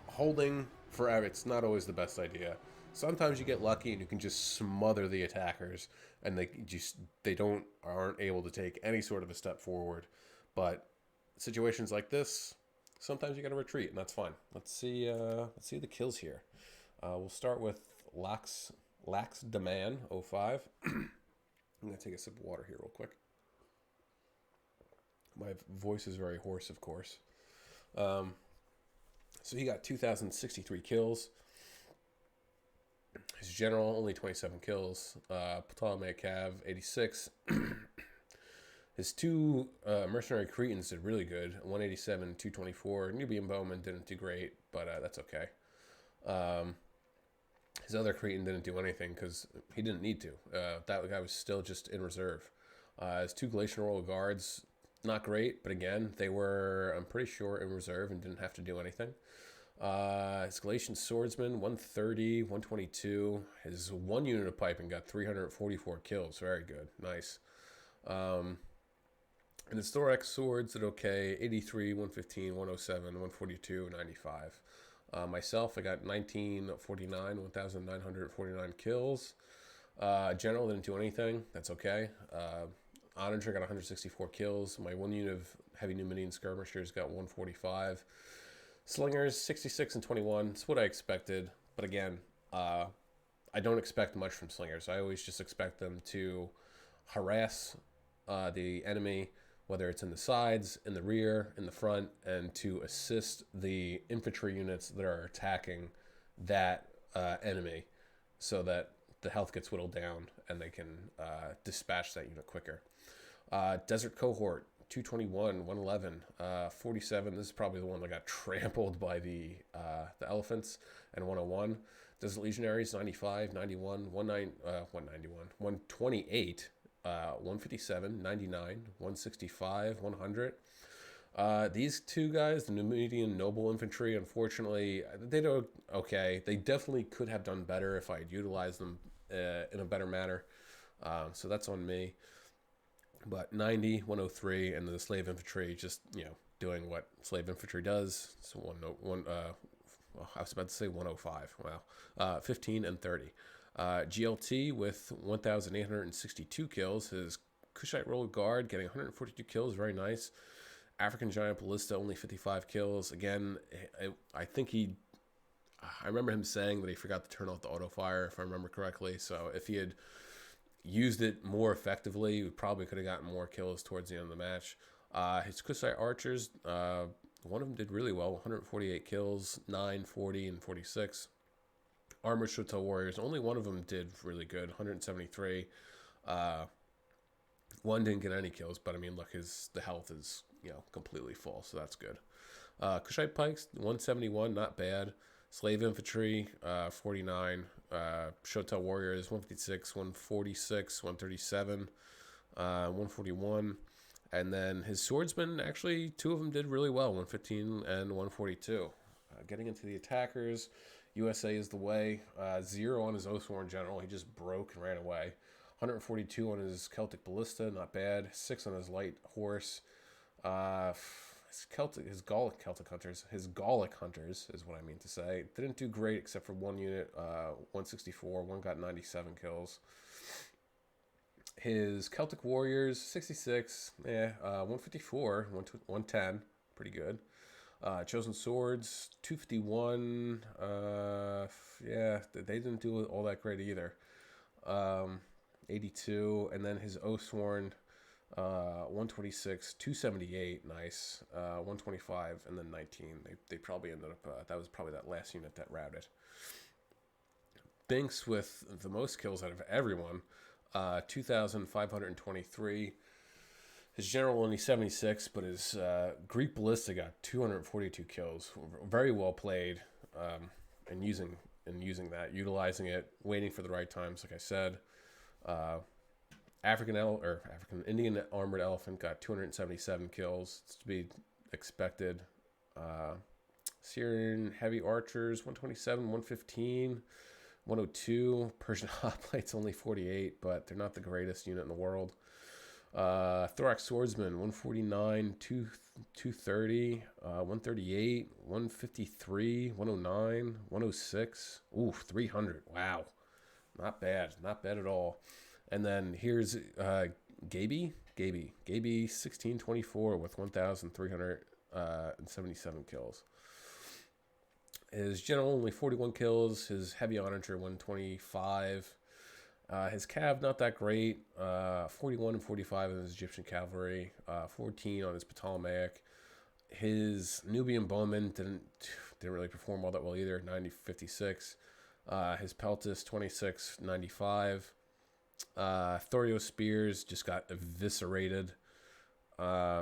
holding forever, it's not always the best idea. Sometimes you get lucky and you can just smother the attackers, and they aren't able to take any sort of a step forward. But situations like this, sometimes you got to retreat, and that's fine. Let's see the kills here. We'll start with Lax Demand 05. I'm gonna take a sip of water here real quick. My voice is very hoarse, of course. So he got 2,063 kills. His general only 27 kills. Ptolemy Cav 86. His two mercenary Cretans did really good. 187, 224. Nubian Bowman didn't do great, but that's okay. His other Cretan didn't do anything because he didn't need to. That guy was still just in reserve. His two Galatian Royal Guards, not great, but again, they were, I'm pretty sure, in reserve and didn't have to do anything. His Galatian Swordsman, 130, 122. His one unit of piping got 344 kills. Very good. Nice. And his Thorax Swords did okay. 83, 115, 107, 142, 95. Myself, I got 1949, 1,949 kills. General didn't do anything. That's okay. Onager got 164 kills. My one unit of heavy Numidian skirmishers got 145. Slingers, 66 and 21. It's what I expected. But again, I don't expect much from slingers. I always just expect them to harass the enemy, whether it's in the sides, in the rear, in the front, and to assist the infantry units that are attacking that enemy so that the health gets whittled down and they can dispatch that unit quicker. Desert Cohort, 221, 111, 47. This is probably the one that got trampled by the elephants, and 101. Desert Legionaries, 95, 91, 128, 157, 99, 165, 100. These two guys, the Numidian Noble Infantry, unfortunately, they do okay. They definitely could have done better if I had utilized them in a better manner. So that's on me. But 90, 103, and the Slave Infantry just, doing what Slave Infantry does. So I was about to say 105. Wow. 15 and 30. GLT with 1,862 kills. His Kushite Royal Guard getting 142 kills. Very nice. African Giant Ballista only 55 kills. Again, I remember him saying that he forgot to turn off the auto fire, if I remember correctly. So if he had used it more effectively, we probably could have gotten more kills towards the end of the match. His Kushite Archers, one of them did really well, 148 kills, 9, 40, and 46. Armored Shoto Warriors, only one of them did really good, 173. One didn't get any kills, but I mean, look, the health is completely full, so that's good. Kushite Pikes, 171, not bad. Slave Infantry, 49. Shoto Warriors, 156, 146, 137, 141. And then his Swordsmen, actually, two of them did really well, 115 and 142. Getting into the attackers, USA is the way. 0 on his Oathsworn General. He just broke and ran away. 142 on his Celtic Ballista, not bad. 6 on his Light Horse. His Gallic Hunters is what I mean to say. Didn't do great except for one unit, 164. One got 97 kills. His Celtic Warriors, 66. 154, 110. Pretty good. Chosen Swords, 251. They didn't do all that great either. 82. And then his Oathsworn, 126, 278, nice. 125, and then 19. They probably ended up, that was probably that last unit that routed. Binks with the most kills out of everyone, 2,523. His general only 76, but his Greek Ballista got 242 kills. Very well played, and using that, utilizing it, waiting for the right times, like I said. Uh, African Indian armored elephant got 277 kills. It's to be expected. Syrian heavy archers 127, 115, 102. Persian hoplites only 48, but they're not the greatest unit in the world. Thorax swordsman 149, 230, 138, 153, 109, 106. Ooh, 300. Wow, not bad, not bad at all. And then here's Gaby 1624 with 1,377 kills. His general only 41 kills. His heavy onager 125. His cav not that great. 41 and 45 in his Egyptian cavalry. 14 on his Ptolemaic. His Nubian bowman didn't really perform all that well either. 90-56. His Peltis 26-95. Thorio spears just got eviscerated.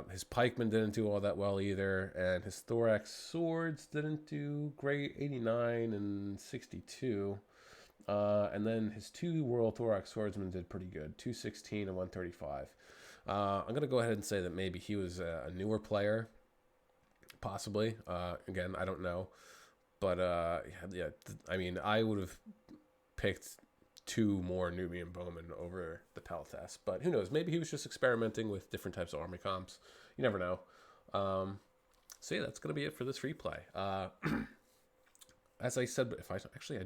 His pikemen didn't do all that well either, and his thorax swords didn't do great. 89 and 62. And then his two Royal Thorax Swordsmen did pretty good, 216 and 135. I'm going to go ahead and say that maybe he was a newer player, possibly. Again, I don't know. But, yeah, I mean, I would have picked two more Nubian bowmen over the Peltas. But who knows? Maybe he was just experimenting with different types of army comps. You never know. So, yeah, that's going to be it for this replay. As I said, I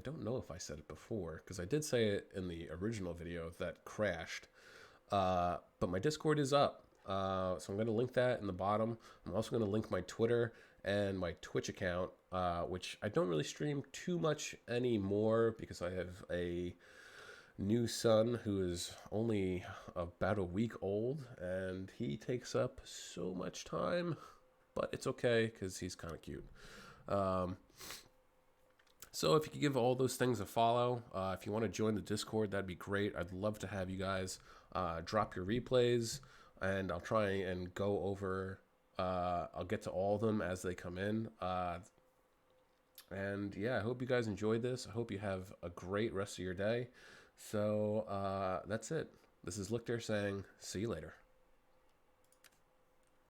don't know if I said it before, because I did say it in the original video that crashed. But my Discord is up. So I'm going to link that in the bottom. I'm also going to link my Twitter and my Twitch account, which I don't really stream too much anymore because I have a new son who is only about a week old, and he takes up so much time. But it's okay because he's kind of cute. So if you could give all those things a follow, if you want to join the Discord, that'd be great. I'd love to have you guys drop your replays, and I'll try and go over, I'll get to all of them as they come in. And yeah, I hope you guys enjoyed this. I hope you have a great rest of your day. So that's it. This is Lichter saying, see you later.